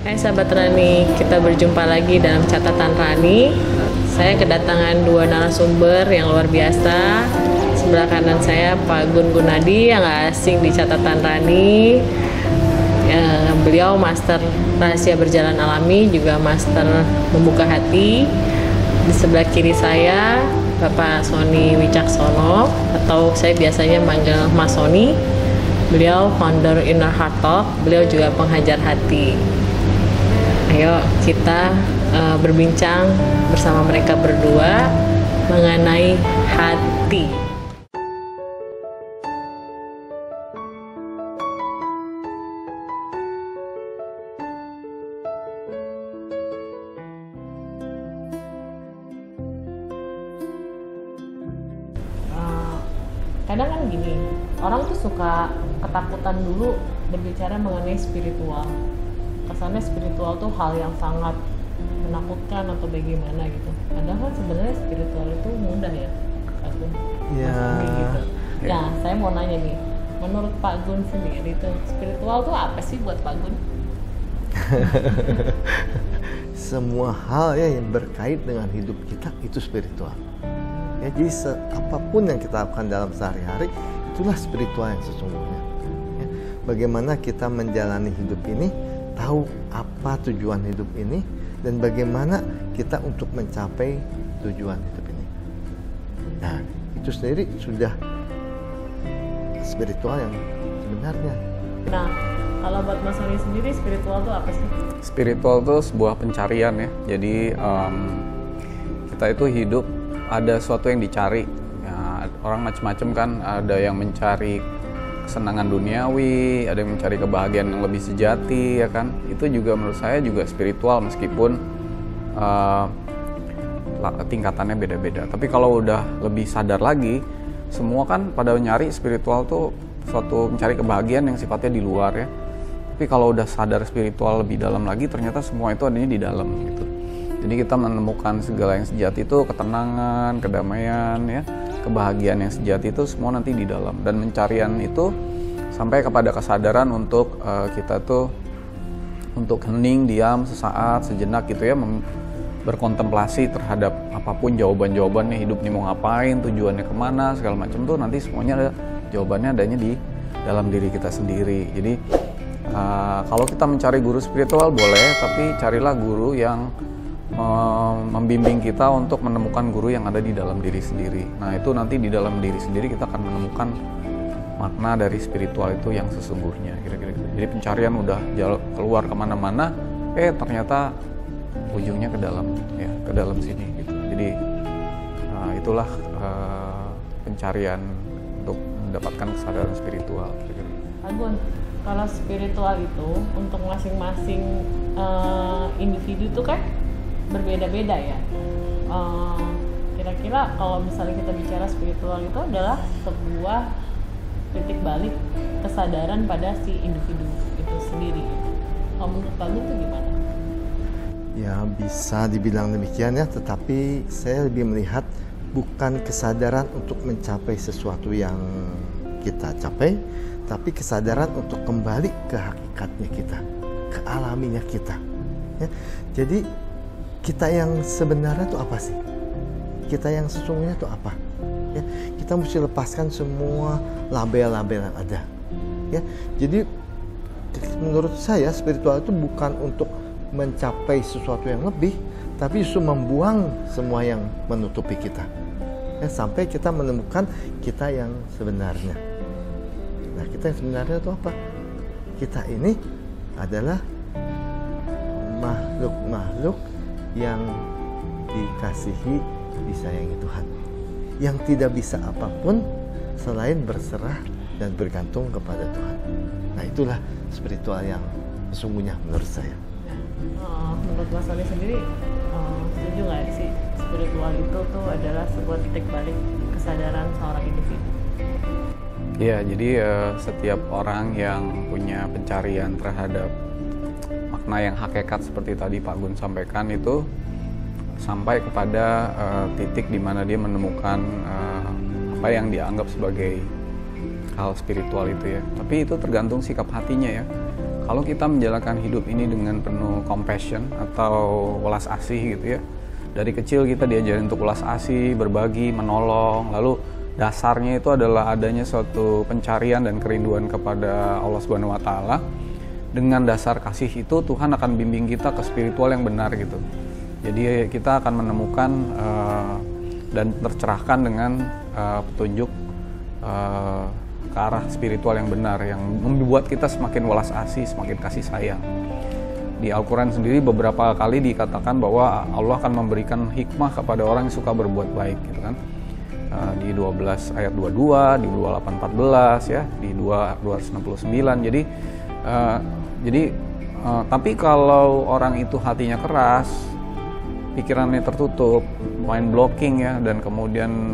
Hai sahabat Rani, kita berjumpa lagi dalam catatan Rani. Saya kedatangan dua narasumber yang luar biasa. Sebelah kanan saya Pak Gun Gunadi yang gak asing di catatan Rani. Beliau master rahasia berjalan alami, juga master membuka hati. Di sebelah kiri saya Bapak Sony Wicaksono, atau saya biasanya manggil Mas Sony. Beliau founder Inner Heart Talk, beliau juga penghajar hati. Ayo kita berbincang bersama mereka berdua mengenai hati. Kadang kan gini, orang tuh suka ketakutan dulu berbicara mengenai spiritual. Kesannya spiritual tuh hal yang sangat menakutkan atau bagaimana gitu. Padahal sebenarnya spiritual itu mudah ya, Pak Gun. Ya. Gitu. Nah, saya mau nanya nih, menurut Pak Gun sendiri tuh spiritual tuh apa sih buat Pak Gun? Semua hal ya yang berkait dengan hidup kita itu spiritual. Ya, jadi apapun yang kita lakukan dalam sehari-hari itulah spiritual yang sesungguhnya. Ya, bagaimana kita menjalani hidup ini, tahu apa tujuan hidup ini, dan bagaimana kita untuk mencapai tujuan hidup ini. Nah, itu sendiri sudah spiritual yang sebenarnya. Nah, kalau buat Mas Sony sendiri, spiritual itu apa sih? Spiritual itu sebuah pencarian ya. Jadi kita itu hidup ada sesuatu yang dicari. Ya, orang macam-macam kan. Ada yang mencari kesenangan duniawi, ada yang mencari kebahagiaan yang lebih sejati, ya kan. Itu juga menurut saya juga spiritual meskipun tingkatannya beda-beda. Tapi kalau udah lebih sadar lagi, semua kan pada nyari spiritual tuh suatu mencari kebahagiaan yang sifatnya di luar ya. Tapi kalau udah sadar spiritual lebih dalam lagi, ternyata semua itu adanya di dalam gitu. Jadi kita menemukan segala yang sejati itu, ketenangan, kedamaian ya, kebahagiaan yang sejati itu semua nanti di dalam. Dan pencarian itu sampai kepada kesadaran untuk kita tuh untuk hening, diam sesaat, sejenak gitu ya, berkontemplasi terhadap apapun jawaban-jawabannya, hidup ini mau ngapain, tujuannya kemana, segala macam tuh nanti semuanya ada jawabannya adanya di dalam diri kita sendiri. Jadi kalau kita mencari guru spiritual boleh, tapi carilah guru yang membimbing kita untuk menemukan guru yang ada di dalam diri sendiri. Nah, itu nanti di dalam diri sendiri kita akan menemukan makna dari spiritual itu yang sesungguhnya, kira-kira gitu. Jadi pencarian udah keluar kemana-mana, ternyata ujungnya ke dalam, ya, ke dalam sini gitu. Jadi itulah pencarian untuk mendapatkan kesadaran spiritual, kira-kira. Pak Gun, kalau spiritual itu untuk masing-masing individu tuh kan berbeda-beda ya. Kira-kira kalau misalnya kita bicara spiritual itu adalah sebuah titik balik kesadaran pada si individu itu sendiri. Kalau menurut Pak Gun itu gimana? Ya, bisa dibilang demikian ya, tetapi saya lebih melihat bukan kesadaran untuk mencapai sesuatu yang kita capai, tapi kesadaran untuk kembali ke hakikatnya kita, ke alaminya kita. Ya, jadi kita yang sebenarnya itu apa sih? Kita yang sesungguhnya itu apa? Ya, kita mesti lepaskan semua label-label yang ada. Ya, jadi menurut saya spiritual itu bukan untuk mencapai sesuatu yang lebih, tapi justru membuang semua yang menutupi kita. Ya, sampai kita menemukan kita yang sebenarnya. Nah, kita yang sebenarnya itu apa? Kita ini adalah makhluk-makhluk yang dikasihi, disayangi Tuhan, yang tidak bisa apapun selain berserah dan bergantung kepada Tuhan. Nah, itulah spiritual yang sesungguhnya menurut saya. Menurut Mas Sony sendiri, setuju nggak sih spiritual itu tuh adalah sebuah titik balik kesadaran seorang individu? Ya, jadi setiap orang yang punya pencarian terhadap makna yang hakikat seperti tadi Pak Gun sampaikan itu sampai kepada titik di mana dia menemukan apa yang dianggap sebagai hal spiritual itu ya. Tapi itu tergantung sikap hatinya ya. Kalau kita menjalankan hidup ini dengan penuh compassion atau welas asih gitu ya, dari kecil kita diajarin untuk welas asih, berbagi, menolong, lalu dasarnya itu adalah adanya suatu pencarian dan kerinduan kepada Allah Subhanahu wa Ta'ala. Dengan dasar kasih itu Tuhan akan bimbing kita ke spiritual yang benar gitu. Jadi kita akan menemukan dan tercerahkan dengan petunjuk ke arah spiritual yang benar, yang membuat kita semakin welas asih, semakin kasih sayang. Di Al-Quran sendiri beberapa kali dikatakan bahwa Allah akan memberikan hikmah kepada orang yang suka berbuat baik gitu kan. Di 12 ayat 22, di 28 14 ya, di 269. Jadi tapi kalau orang itu hatinya keras, pikirannya tertutup, mind blocking ya, dan kemudian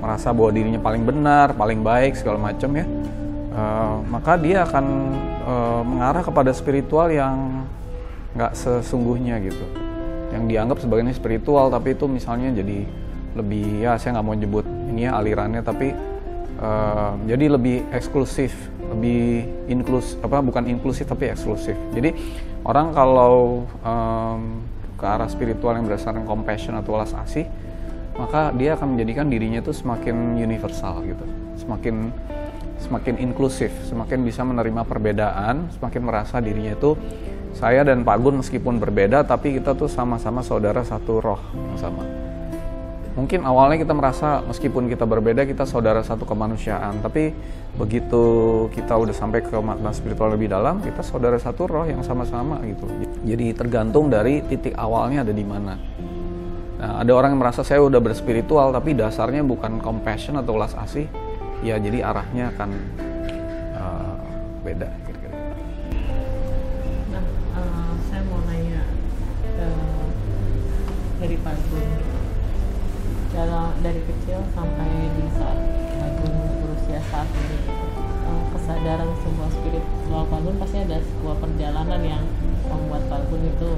merasa bahwa dirinya paling benar, paling baik segala macam ya, maka dia akan mengarah kepada spiritual yang nggak sesungguhnya gitu, yang dianggap sebagai spiritual tapi itu misalnya jadi lebih, ya saya nggak mau nyebut ini ya alirannya, tapi jadi lebih eksklusif, lebih inklusif, bukan inklusif tapi eksklusif. Jadi orang kalau ke arah spiritual yang berdasarkan compassion atau welas asih, maka dia akan menjadikan dirinya itu semakin universal gitu, semakin inklusif, semakin bisa menerima perbedaan, semakin merasa dirinya itu, saya dan Pak Gun meskipun berbeda tapi kita tuh sama-sama saudara satu roh yang sama. Mungkin awalnya kita merasa meskipun kita berbeda kita saudara satu kemanusiaan, tapi begitu kita udah sampai ke makna spiritual lebih dalam, kita saudara satu roh yang sama-sama gitu. Jadi tergantung dari titik awalnya ada di mana. Nah, ada orang yang merasa saya udah berspiritual tapi dasarnya bukan compassion atau welas asih, ya jadi arahnya akan beda kira-kira. Nah, saya mau nanya dari Pak Gun, dari kecil sampai di saat Pak Gun berusia saat ini, kesadaran sebuah spiritual Pak Gun pasti ada sebuah perjalanan yang membuat Pak Gun itu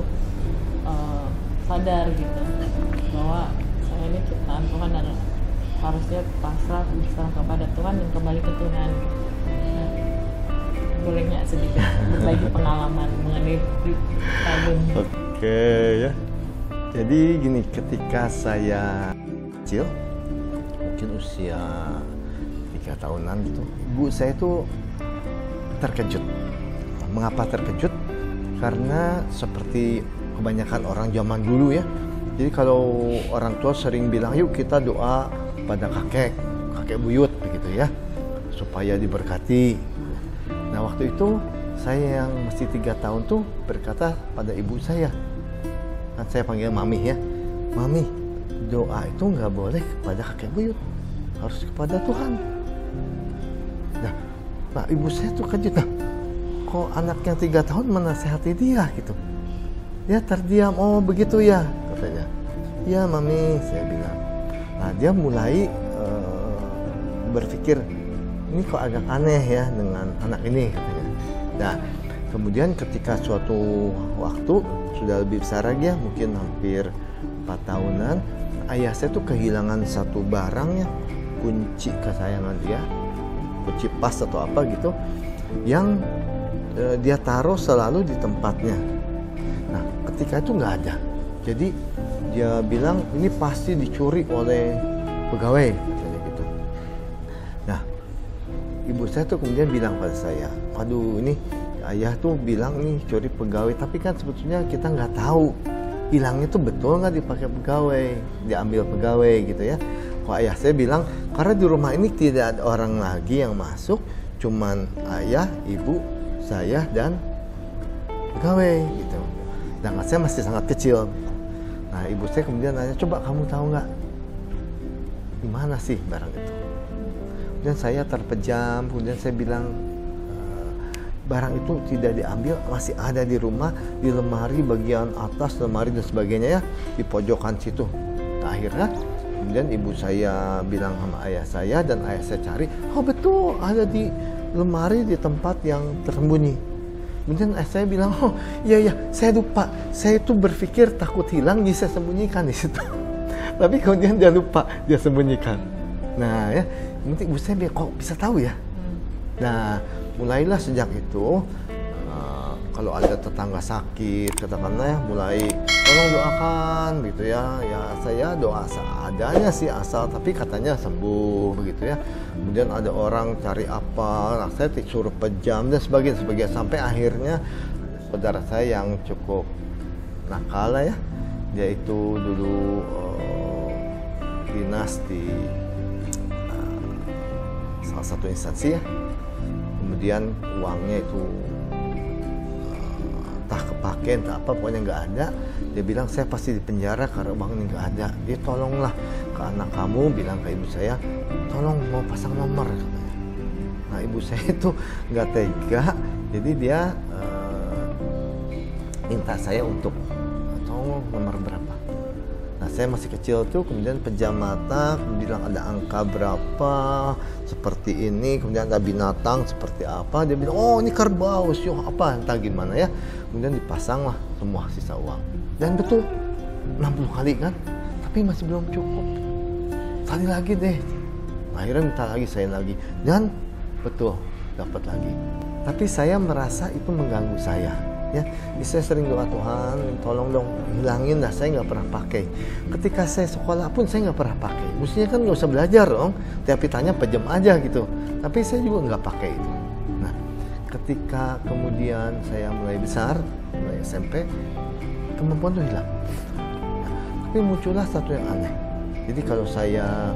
sadar gitu bahwa saya ini ciptaan Tuhan dan harusnya pasrah kepada Tuhan dan kembali ke Tuhan. Nah, boleh nggak sedikit berbagi pengalaman mengenai Pak Gun? Oke ya. Jadi gini, ketika saya kecil, mungkin usia 3 tahunan gitu, ibu saya itu terkejut. Mengapa terkejut? Karena seperti kebanyakan orang zaman dulu ya. Jadi kalau orang tua sering bilang, yuk kita doa pada kakek buyut begitu ya, supaya diberkati. Nah waktu itu saya yang masih 3 tahun tuh berkata pada ibu saya, kan saya panggil mami ya, mami, doa itu nggak boleh kepada kakek buyut, harus kepada Tuhan. Nah ibu saya tuh kejut, nah kok anak yang 3 tahun menasehati dia gitu. Dia terdiam, oh begitu ya katanya. Ya mami, saya bilang. Nah dia mulai berpikir, ini kok agak aneh ya dengan anak ini katanya. Nah kemudian ketika suatu waktu sudah lebih besar lagi ya, mungkin hampir 4 tahunan, ayah saya tuh kehilangan satu barang ya, kunci kesayangan dia, kunci pas atau apa gitu, yang dia taruh selalu di tempatnya. Nah ketika itu nggak ada, jadi dia bilang ini pasti dicuri oleh pegawai katanya gitu. Nah ibu saya tuh kemudian bilang pada saya, aduh ini ayah tuh bilang nih curi pegawai, tapi kan sebetulnya kita nggak tahu hilangnya tuh betul nggak dipakai pegawai, diambil pegawai gitu ya. Kok ayah saya bilang karena di rumah ini tidak ada orang lagi yang masuk, cuman ayah, ibu, saya dan pegawai gitu. Dan saya masih sangat kecil. Nah ibu saya kemudian nanya, coba kamu tahu nggak di mana sih barang itu? Kemudian saya terpejam, kemudian saya bilang barang itu tidak diambil, masih ada di rumah, di lemari bagian atas, lemari dan sebagainya ya, di pojokan situ. Nah, akhirnya kemudian ibu saya bilang sama ayah saya, dan ayah saya cari, oh betul ada di lemari di tempat yang tersembunyi. Kemudian saya bilang, oh iya saya lupa, saya itu berpikir takut hilang, bisa sembunyikan di situ. Tapi kemudian dia lupa, dia sembunyikan. Nah ya, nanti ibu saya bilang, kok bisa tahu ya? Nah mulailah sejak itu, kalau ada tetangga sakit, katakanlah ya, mulai tolong doakan gitu ya. Ya saya doa seadanya sih asal, tapi katanya sembuh begitu ya. Kemudian ada orang cari apa, nah saya suruh pejam dan sebagainya, sampai akhirnya saudara saya yang cukup nakal ya, dia itu dulu dinas di salah satu instansi ya. Kemudian uangnya itu entah kepake, entah apa, pokoknya nggak ada. Dia bilang saya pasti di penjara karena uang ini nggak ada. Dia tolonglah ke anak kamu, bilang ke ibu saya, tolong mau pasang nomor katanya. Nah ibu saya itu nggak tega, jadi dia minta saya untuk tolong nomor berapa. Nah saya masih kecil tuh, kemudian pejam mata, bilang ada angka berapa, seperti ini, kemudian ada binatang seperti apa, dia bilang oh ini kerbau, sio apa, entah gimana ya. Kemudian dipasang lah semua sisa uang, dan betul 60 kali kan, tapi masih belum cukup. Sekali lagi deh, akhirnya minta lagi, saya lagi, dan betul dapat lagi. Tapi saya merasa itu mengganggu saya. Ya, saya sering doa, Tuhan tolong dong hilangin dah, saya nggak pernah pakai. Ketika saya sekolah pun saya nggak pernah pakai. Mestinya kan nggak usah belajar dong, tiap ditanya pejam aja gitu. Tapi saya juga nggak pakai itu. Nah, ketika kemudian saya mulai besar, mulai SMP, kemampuan itu hilang. Nah, tapi muncullah satu yang aneh. Jadi kalau saya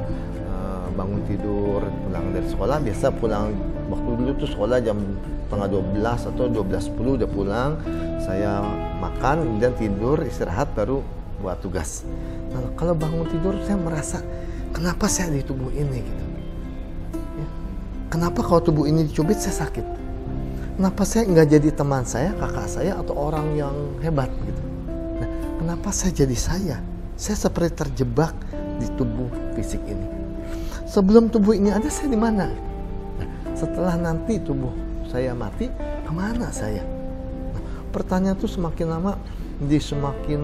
bangun tidur, pulang dari sekolah, biasa pulang waktu dulu tuh sekolah jam setengah 12 atau 12.10 udah pulang, saya makan, kemudian tidur, istirahat, baru buat tugas. Nah, kalau bangun tidur saya merasa kenapa saya di tubuh ini gitu ya? Kenapa kalau tubuh ini dicubit saya sakit? Kenapa saya nggak jadi teman saya, kakak saya, atau orang yang hebat gitu? Nah, kenapa saya jadi saya seperti terjebak di tubuh fisik ini. Sebelum tubuh ini ada, saya di mana? Nah, setelah nanti tubuh saya mati, kemana saya? Nah, pertanyaan itu semakin lama semakin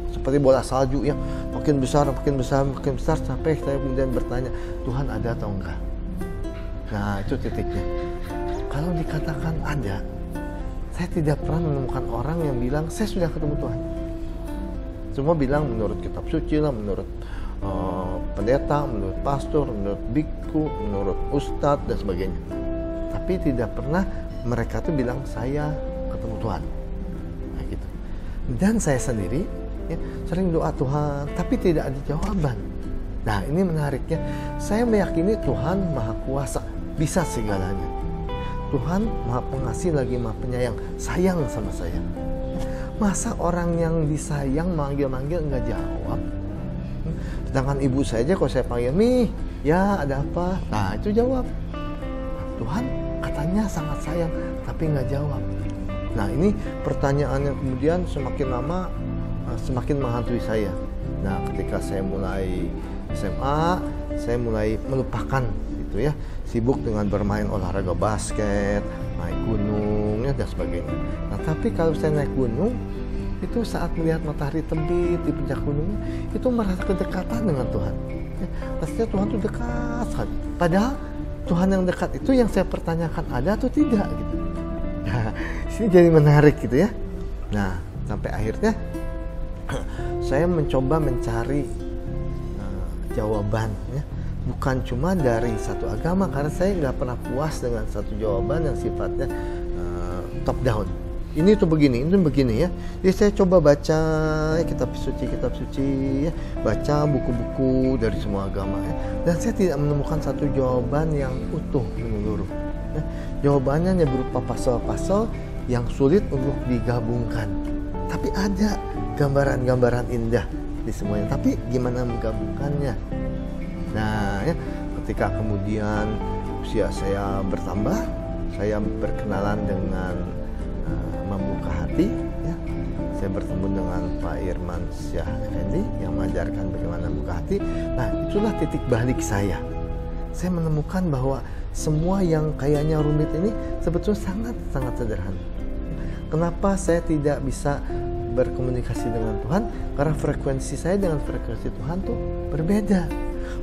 seperti bola salju ya, makin besar sampai saya kemudian bertanya, Tuhan ada atau enggak? Nah itu titiknya. Kalau dikatakan ada, saya tidak pernah menemukan orang yang bilang saya sudah ketemu Tuhan. Semua bilang menurut kitab suci lah, menurut pendeta, menurut pastor, menurut biku, menurut ustadz dan sebagainya. Tapi tidak pernah mereka tuh bilang saya ketemu Tuhan. Nah, gitu. Dan saya sendiri ya, sering doa Tuhan, tapi tidak ada jawaban. Nah ini menariknya, saya meyakini Tuhan Maha Kuasa, bisa segalanya. Tuhan Maha Pengasih lagi Maha Penyayang, sayang sama saya. Masa orang yang disayang manggil-manggil nggak jawab? Sedangkan ibu saya aja kalau saya panggil, "Mi, ya ada apa?" Nah itu jawab. Tuhan katanya sangat sayang, tapi nggak jawab. Nah ini pertanyaannya kemudian semakin lama semakin menghantui saya. Nah ketika saya mulai SMA, saya mulai melupakan itu ya, sibuk dengan bermain olahraga basket, naik gunung ya, dan sebagainya. Nah tapi kalau saya naik gunung, itu saat melihat matahari terbit di puncak gunung, itu merasa kedekatan dengan Tuhan. Rasanya Tuhan itu dekat sekali. Padahal Tuhan yang dekat itu yang saya pertanyakan ada atau tidak gitu. Nah, sini jadi menarik gitu ya. Nah, sampai akhirnya saya mencoba mencari jawaban ya. Bukan cuma dari satu agama, karena saya nggak pernah puas dengan satu jawaban yang sifatnya top down. Ini tuh begini, ini begini ya. Jadi saya coba baca kitab suci ya, baca buku-buku dari semua agama ya. Dan saya tidak menemukan satu jawaban yang utuh menyeluruh. Ya. Jawabannya hanya berupa pasal-pasal yang sulit untuk digabungkan. Tapi ada gambaran-gambaran indah di semuanya. Tapi gimana menggabungkannya? Nah, ya, ketika kemudian usia saya bertambah, saya berkenalan dengan membuka hati ya. Saya bertemu dengan Pak Irman Syah Effendi yang mengajarkan bagaimana membuka hati. Nah itulah titik balik saya. Saya menemukan bahwa semua yang kayaknya rumit ini sebetulnya sangat sederhana. Kenapa saya tidak bisa berkomunikasi dengan Tuhan? Karena frekuensi saya dengan frekuensi Tuhan tuh berbeda.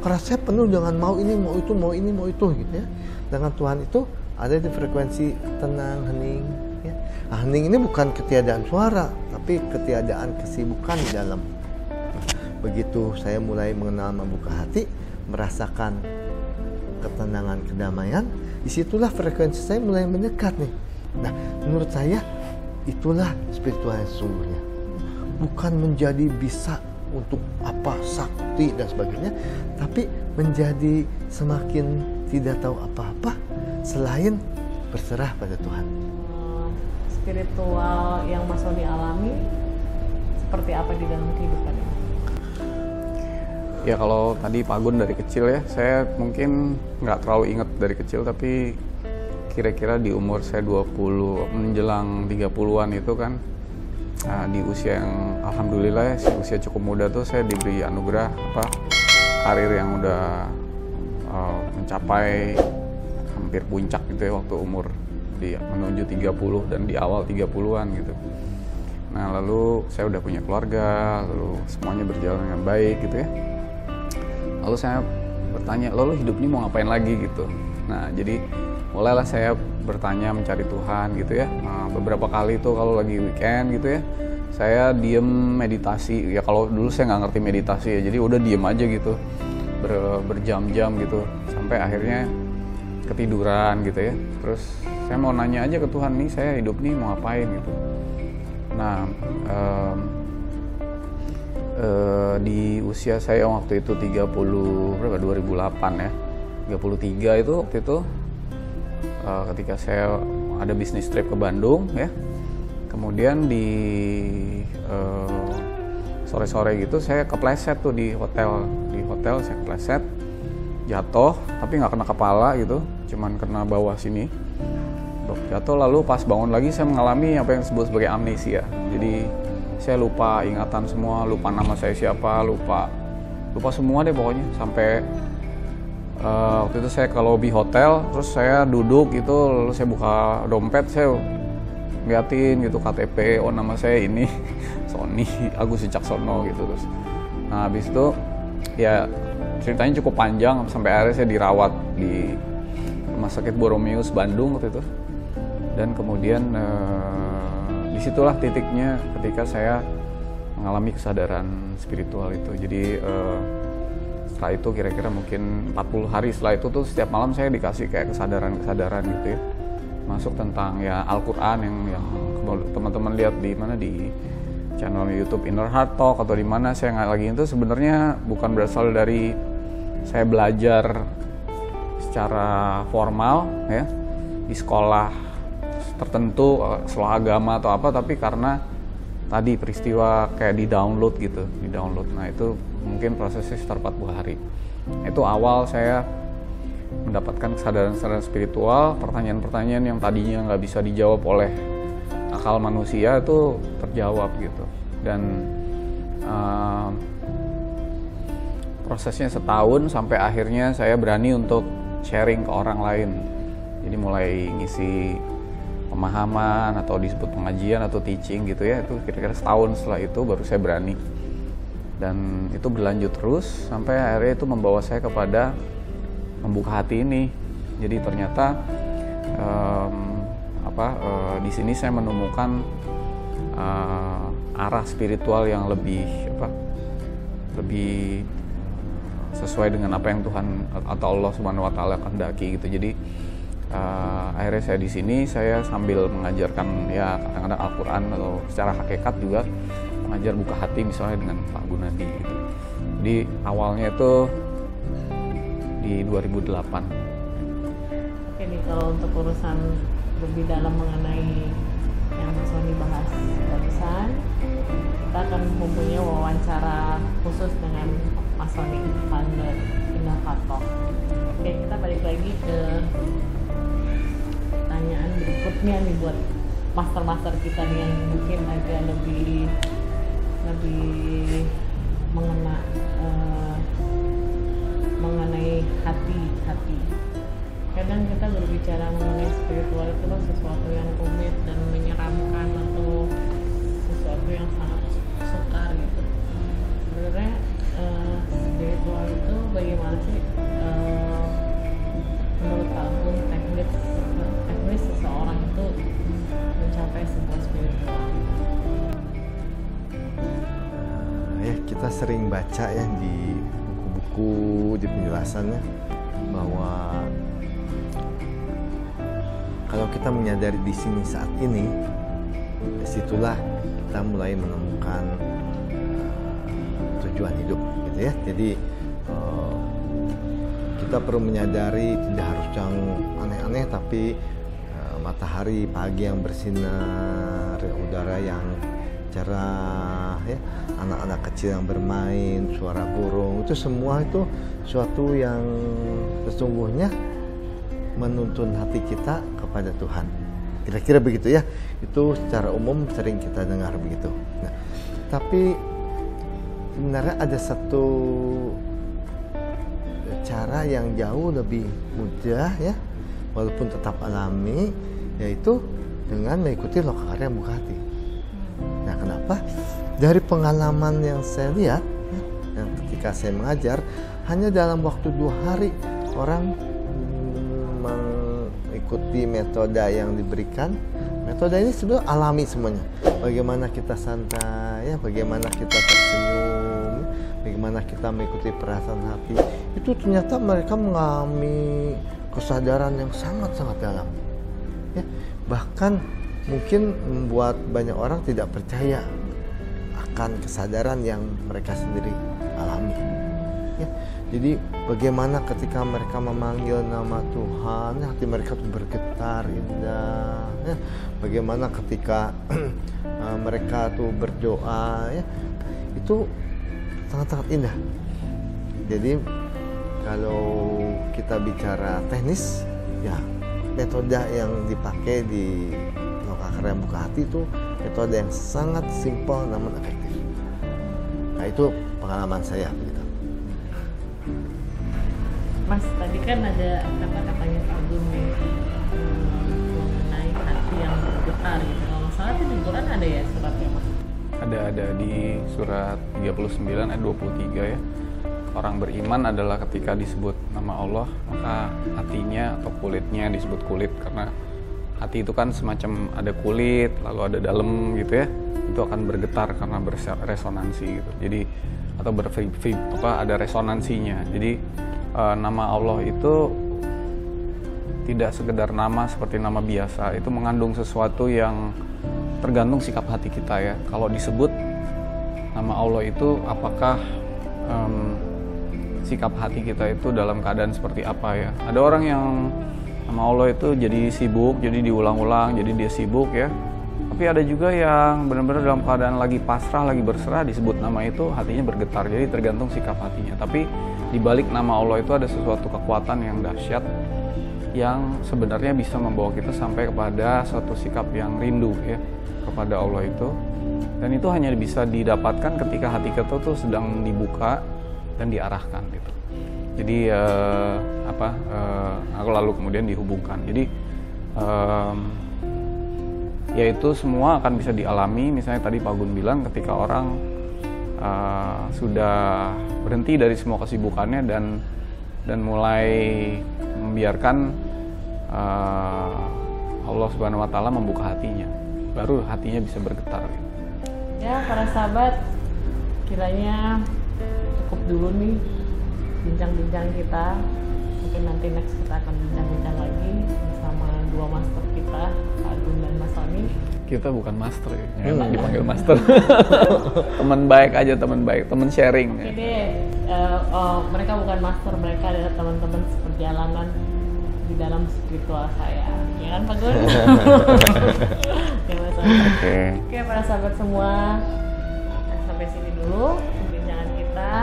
Karena saya penuh dengan mau ini, mau itu, mau ini, mau itu gitu ya. Dengan Tuhan itu ada di frekuensi tenang, hening ya. Nah, hening ini bukan ketiadaan suara, tapi ketiadaan kesibukan di dalam. Begitu saya mulai mengenal, membuka hati, merasakan ketenangan, kedamaian, disitulah frekuensi saya mulai mendekat nih. Nah, menurut saya itulah spiritual yang sesungguhnya. Bukan menjadi bisa untuk apa, sakti dan sebagainya, tapi menjadi semakin tidak tahu apa-apa selain berserah pada Tuhan. Spiritual yang Mas Sony alami seperti apa di dalam kehidupannya? Ya kalau tadi Pak Gun dari kecil ya, saya mungkin nggak terlalu ingat dari kecil, tapi kira-kira di umur saya 20 menjelang 30-an itu kan, di usia yang alhamdulillah ya, usia cukup muda tuh saya diberi anugerah karir yang udah mencapai hampir puncak gitu ya, waktu umur menuju 30 dan di awal 30-an gitu. Nah lalu saya udah punya keluarga, lalu semuanya berjalan dengan baik gitu ya. Lalu saya bertanya, lalu hidup ini mau ngapain lagi gitu. Nah jadi mulailah saya bertanya, mencari Tuhan gitu ya. Nah, beberapa kali tuh kalau lagi weekend gitu ya, saya diem meditasi. Ya kalau dulu saya nggak ngerti meditasi ya, jadi udah diem aja gitu, berjam-jam gitu, sampai akhirnya ketiduran gitu ya. Terus saya mau nanya aja ke Tuhan, nih saya hidup nih mau ngapain gitu. Nah di usia saya waktu itu 2008 ya, 33 itu waktu itu, ketika saya ada bisnis trip ke Bandung ya, kemudian di sore-sore gitu saya kepleset tuh di hotel saya kepleset, jatuh tapi nggak kena kepala gitu, cuman kena bawah sini, jatuh. Lalu pas bangun lagi saya mengalami apa yang disebut sebagai amnesia. Jadi saya lupa ingatan semua, lupa nama saya siapa, lupa semua deh pokoknya. Sampai waktu itu saya ke lobby hotel, terus saya duduk gitu, lalu saya buka dompet, saya liatin gitu KTP, oh nama saya ini Sony Agus Wicaksono gitu. Terus nah habis itu ya ceritanya cukup panjang, sampai akhirnya saya dirawat di Rumah Sakit Boromeus Bandung waktu itu. Dan kemudian disitulah titiknya ketika saya mengalami kesadaran spiritual itu. Jadi setelah itu kira-kira mungkin 40 hari setelah itu tuh setiap malam saya dikasih kayak kesadaran gitu ya, masuk tentang ya Al-Quran yang teman-teman lihat di mana, di channel YouTube Inner Heart Talk atau di mana saya nggak lagi, itu sebenarnya bukan berasal dari saya belajar secara formal ya di sekolah tertentu, sekolah agama atau apa, tapi karena tadi peristiwa kayak di download. Nah itu mungkin prosesnya sekitar 40 hari. Itu awal saya mendapatkan kesadaran spiritual. Pertanyaan-pertanyaan yang tadinya nggak bisa dijawab oleh akal manusia itu terjawab gitu. Dan prosesnya setahun sampai akhirnya saya berani untuk sharing ke orang lain. Jadi mulai ngisi pemahaman atau disebut pengajian atau teaching gitu ya, itu kira-kira setahun setelah itu baru saya berani. Dan itu berlanjut terus sampai akhirnya itu membawa saya kepada membuka hati ini. Jadi ternyata di sini saya menemukan arah spiritual yang lebih sesuai dengan apa yang Tuhan atau Allah Subhanahu Wa Taala kehendaki gitu. Jadi akhirnya saya di sini, saya sambil mengajarkan ya kadang-kadang Al-Quran atau secara hakikat juga mengajar buka hati misalnya dengan Pak Gunadi gitu. Jadi awalnya itu di 2008. Oke nih, kalau untuk urusan lebih dalam mengenai yang Mas Sony bahas barusan, kita akan mempunyai wawancara khusus dengan Mas Sony, founder Inner Heart Talk. Oke, kita balik lagi ke pertanyaan berikutnya nih buat master kita nih yang mungkin agak lebih mengenai hati. Kadang kita berbicara mengenai spiritual itu kan sesuatu yang rumit dan menyeramkan atau sesuatu yang sangat sukar gitu. Sebenarnya spiritual itu bagaimana kita sering baca ya di buku-buku, di penjelasannya, bahwa kalau kita menyadari di sini saat ini, disitulah kita mulai menemukan tujuan hidup, gitu ya. Jadi kita perlu menyadari tidak harus yang aneh-aneh, tapi matahari pagi yang bersinar, udara yang cerah, ya, anak-anak kecil yang bermain, suara burung, itu semua itu suatu yang sesungguhnya menuntun hati kita kepada Tuhan. Kira-kira begitu ya. Itu secara umum sering kita dengar begitu. Nah, tapi sebenarnya ada satu cara yang jauh lebih mudah ya, walaupun tetap alami, yaitu dengan mengikuti lokakarya buka hati. Nah, kenapa? Dari pengalaman yang saya lihat, yang ketika saya mengajar, hanya dalam waktu 2 hari orang mengikuti metode yang diberikan. Metode ini sebenarnya alami semuanya. Bagaimana kita santai, ya, bagaimana kita tersenyum, bagaimana kita mengikuti perasaan hati. Itu ternyata mereka mengalami kesadaran yang sangat-sangat dalam. Ya, bahkan mungkin membuat banyak orang tidak percaya akan kesadaran yang mereka sendiri alami. Ya, jadi bagaimana ketika mereka memanggil nama Tuhan, hati mereka tuh bergetar indah. Ya, bagaimana ketika mereka tuh berdoa, ya, itu sangat-sangat indah. Jadi kalau kita bicara teknis, ya metode yang dipakai di lokakarya buka hati itu metode yang sangat simpel namun efektif. Nah, itu pengalaman saya begitu. Mas, tadi kan ada kata-katanya Pak Gun nih mengenai hati yang bergetar gitu. Kalau nggak salah di Quran ada ya suratnya, Mas? Ada di surat 39 ayat 23 ya. Orang beriman adalah ketika disebut nama Allah, maka hatinya atau kulitnya disebut kulit, karena hati itu kan semacam ada kulit, lalu ada dalam gitu ya. Itu akan bergetar karena beresonansi gitu. Jadi atau ada resonansinya. Jadi nama Allah itu tidak sekedar nama seperti nama biasa, itu mengandung sesuatu yang tergantung sikap hati kita ya. Kalau disebut nama Allah itu, apakah sikap hati kita itu dalam keadaan seperti apa ya. Ada orang yang nama Allah itu jadi sibuk, jadi diulang-ulang, jadi dia sibuk ya. Tapi ada juga yang benar-benar dalam keadaan lagi pasrah, lagi berserah, disebut nama itu hatinya bergetar. Jadi tergantung sikap hatinya. Tapi di balik nama Allah itu ada sesuatu kekuatan yang dahsyat yang sebenarnya bisa membawa kita sampai kepada suatu sikap yang rindu ya kepada Allah itu. Dan itu hanya bisa didapatkan ketika hati kita tuh sedang dibuka dan diarahkan gitu. Jadi lalu kemudian dihubungkan. Jadi yaitu semua akan bisa dialami. Misalnya tadi Pak Gun bilang ketika orang sudah berhenti dari semua kesibukannya dan mulai membiarkan Allah Subhanahu Wa Taala membuka hatinya, baru hatinya bisa bergetar. Ya, para sahabat, kiranya cukup dulu nih bincang-bincang kita. Mungkin nanti next kita akan bincang-bincang lagi bersama dua master kita, Pak Gun dan Mas Sony. Kita bukan master ya, enak dipanggil master. Teman baik aja, teman baik, teman sharing. Oke deh, mereka bukan master, mereka adalah teman-teman seperjalanan di dalam spiritual saya, ya kan Pak Gun? Ya, Mas Sony. Oke, para sahabat semua, sampai sini dulu perbincangan kita.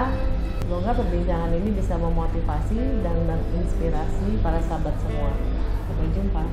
Semoga perbincangan ini bisa memotivasi dan menginspirasi para sahabat semua. Sampai jumpa.